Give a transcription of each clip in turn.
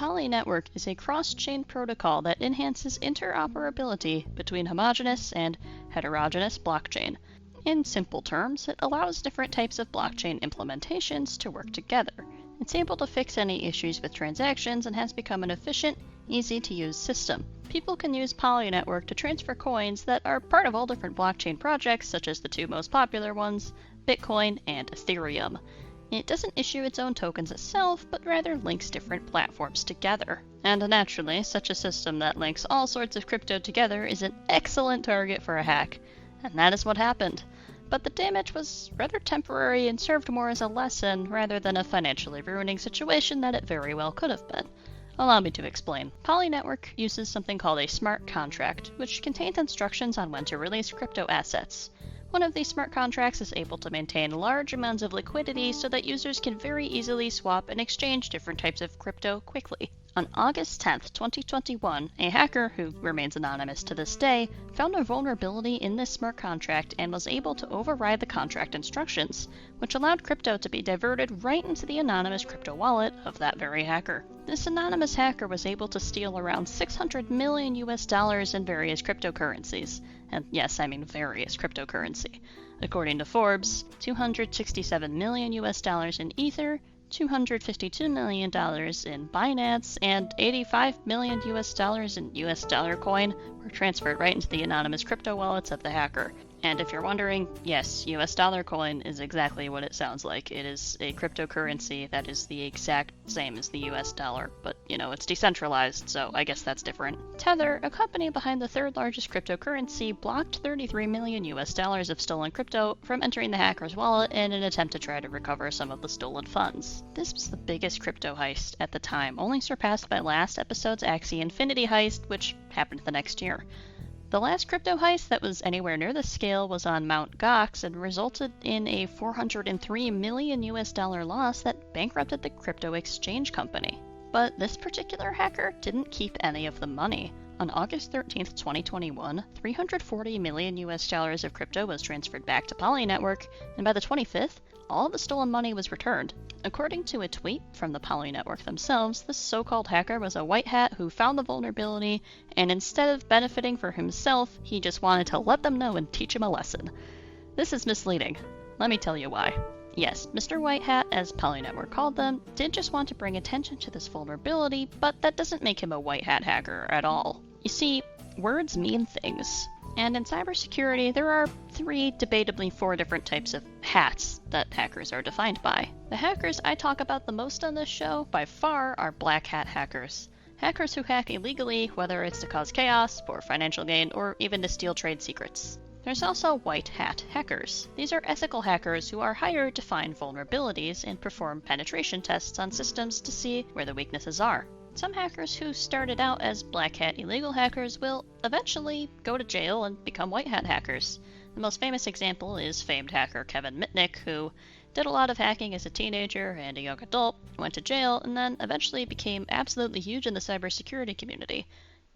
Poly network is a cross-chain protocol that enhances interoperability between homogeneous and heterogeneous blockchain. In simple terms, it allows different types of blockchain implementations to work together. It's able to fix any issues with transactions and has become an efficient, easy-to-use system. People can use Poly network to transfer coins that are part of all different blockchain projects, such as the two most popular ones, Bitcoin and Ethereum. It doesn't issue its own tokens itself, but rather links different platforms together. And naturally, such a system that links all sorts of crypto together is an excellent target for a hack. And that is what happened. But the damage was rather temporary and served more as a lesson rather than a financially ruining situation that it very well could have been. Allow me to explain. Poly network uses something called a smart contract, which contains instructions on when to release crypto assets. One of these smart contracts is able to maintain large amounts of liquidity so that users can very easily swap and exchange different types of crypto quickly. On August 10, 2021, a hacker, who remains anonymous to this day, found a vulnerability in this smart contract and was able to override the contract instructions, which allowed crypto to be diverted right into the anonymous crypto wallet of that very hacker. This anonymous hacker was able to steal around $600 million in various cryptocurrencies. And yes, I mean various cryptocurrency. According to Forbes, $267 million in Ether, $252 million in Binance, and $85 million in US dollar coin were transferred right into the anonymous crypto wallets of the hacker. And if you're wondering, yes, US dollar coin is exactly what it sounds like. It is a cryptocurrency that is the exact same as the US dollar, but it's decentralized, so I guess that's different. Tether, a company behind the third largest cryptocurrency, blocked $33 million of stolen crypto from entering the hacker's wallet in an attempt to try to recover some of the stolen funds. This was the biggest crypto heist at the time, only surpassed by last episode's Axie Infinity heist, which happened the next year. The last crypto heist that was anywhere near this scale was on Mt. Gox and resulted in a $403 million loss that bankrupted the crypto exchange company. But this particular hacker didn't keep any of the money. On August 13, 2021, $340 million of crypto was transferred back to Poly network, and by the 25th, all of the stolen money was returned. According to a tweet from the Poly network themselves, this so-called hacker was a white hat who found the vulnerability, and instead of benefiting for himself, he just wanted to let them know and teach him a lesson. This is misleading. Let me tell you why. Yes, Mr. White Hat, as Poly network called them, did just want to bring attention to this vulnerability, but that doesn't make him a white hat hacker at all. You see, words mean things. And in cybersecurity, there are debatably four different types of hats that hackers are defined by. The hackers I talk about the most on this show, by far, are black hat hackers. Hackers who hack illegally, whether it's to cause chaos, for financial gain, or even to steal trade secrets. There's also white hat hackers. These are ethical hackers who are hired to find vulnerabilities and perform penetration tests on systems to see where the weaknesses are. Some hackers who started out as black hat illegal hackers will eventually go to jail and become white hat hackers. The most famous example is famed hacker Kevin Mitnick, who did a lot of hacking as a teenager and a young adult, went to jail, and then eventually became absolutely huge in the cybersecurity community.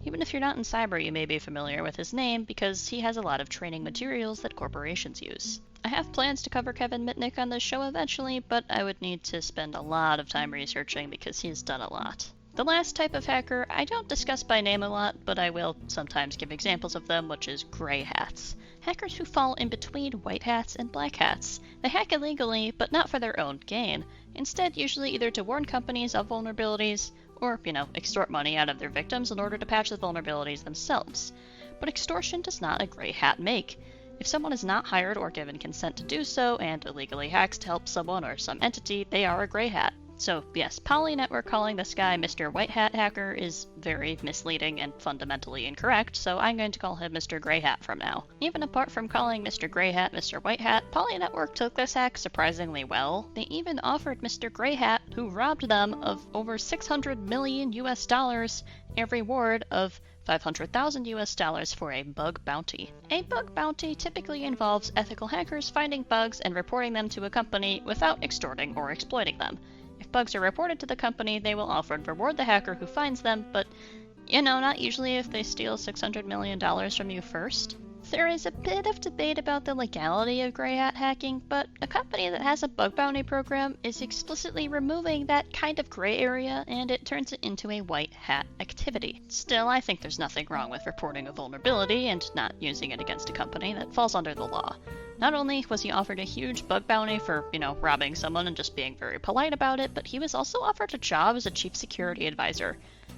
Even if you're not in cyber, you may be familiar with his name because he has a lot of training materials that corporations use. I have plans to cover Kevin Mitnick on this show eventually, but I would need to spend a lot of time researching because he's done a lot. The last type of hacker I don't discuss by name a lot, but I will sometimes give examples of them, which is gray hats. Hackers who fall in between white hats and black hats. They hack illegally, but not for their own gain. Instead, usually either to warn companies of vulnerabilities, or, extort money out of their victims in order to patch the vulnerabilities themselves. But extortion does not a gray hat make. If someone is not hired or given consent to do so, and illegally hacks to help someone or some entity, they are a gray hat. So yes, Poly network calling this guy Mr. White Hat Hacker is very misleading and fundamentally incorrect, so I'm going to call him Mr. Gray Hat from now. Even apart from calling Mr. Gray Hat Mr. White Hat, Poly network took this hack surprisingly well. They even offered Mr. Gray Hat, who robbed them of over $600 million a reward of $500,000 for a bug bounty. A bug bounty typically involves ethical hackers finding bugs and reporting them to a company without extorting or exploiting them. If bugs are reported to the company, they will often reward the hacker who finds them, but, not usually if they steal $600 million from you first. There is a bit of debate about the legality of gray hat hacking, but a company that has a bug bounty program is explicitly removing that kind of gray area, and it turns it into a white hat activity. Still, I think there's nothing wrong with reporting a vulnerability and not using it against a company that falls under the law. Not only was he offered a huge bug bounty for, robbing someone and just being very polite about it, but he was also offered a job as a chief security advisor,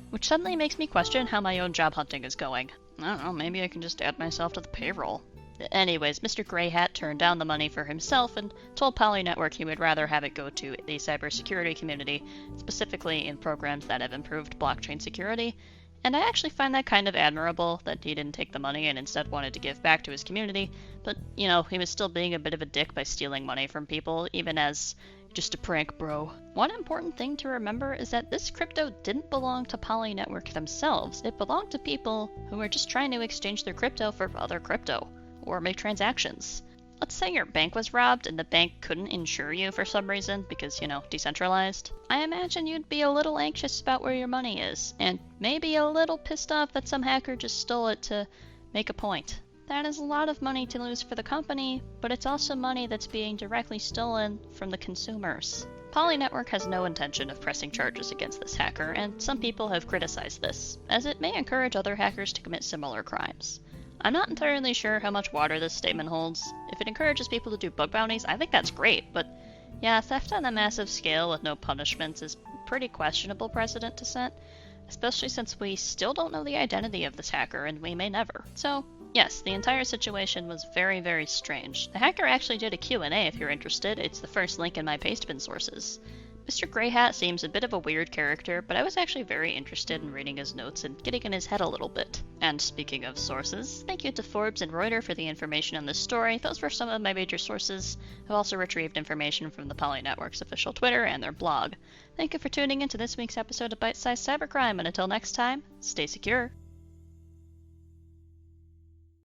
which suddenly makes me question how my own job hunting is going. I don't know, maybe I can just add myself to the payroll. Anyways, Mr. Grey Hat turned down the money for himself and told Poly Network he would rather have it go to the cybersecurity community, specifically in programs that have improved blockchain security. And I actually find that kind of admirable that he didn't take the money and instead wanted to give back to his community, but, he was still being a bit of a dick by stealing money from people, even as just a prank, bro. One important thing to remember is that this crypto didn't belong to Poly Network themselves. It belonged to people who were just trying to exchange their crypto for other crypto, or make transactions. Let's say your bank was robbed and the bank couldn't insure you for some reason because, decentralized. I imagine you'd be a little anxious about where your money is, and maybe a little pissed off that some hacker just stole it to make a point. That is a lot of money to lose for the company, but it's also money that's being directly stolen from the consumers. Poly Network has no intention of pressing charges against this hacker, and some people have criticized this, as it may encourage other hackers to commit similar crimes. I'm not entirely sure how much water this statement holds. If it encourages people to do bug bounties, I think that's great, but yeah, theft on a massive scale with no punishments is pretty questionable precedent to set, especially since we still don't know the identity of this hacker, and we may never. So, yes, the entire situation was very, very strange. The hacker actually did a Q&A if you're interested. It's the first link in my pastebin sources. Mr. Grey Hat seems a bit of a weird character, but I was actually very interested in reading his notes and getting in his head a little bit. And speaking of sources, thank you to Forbes and Reuters for the information on this story. Those were some of my major sources. I've also retrieved information from the Poly Network's official Twitter and their blog. Thank you for tuning in to this week's episode of Bite Size Cybercrime, and until next time, stay secure.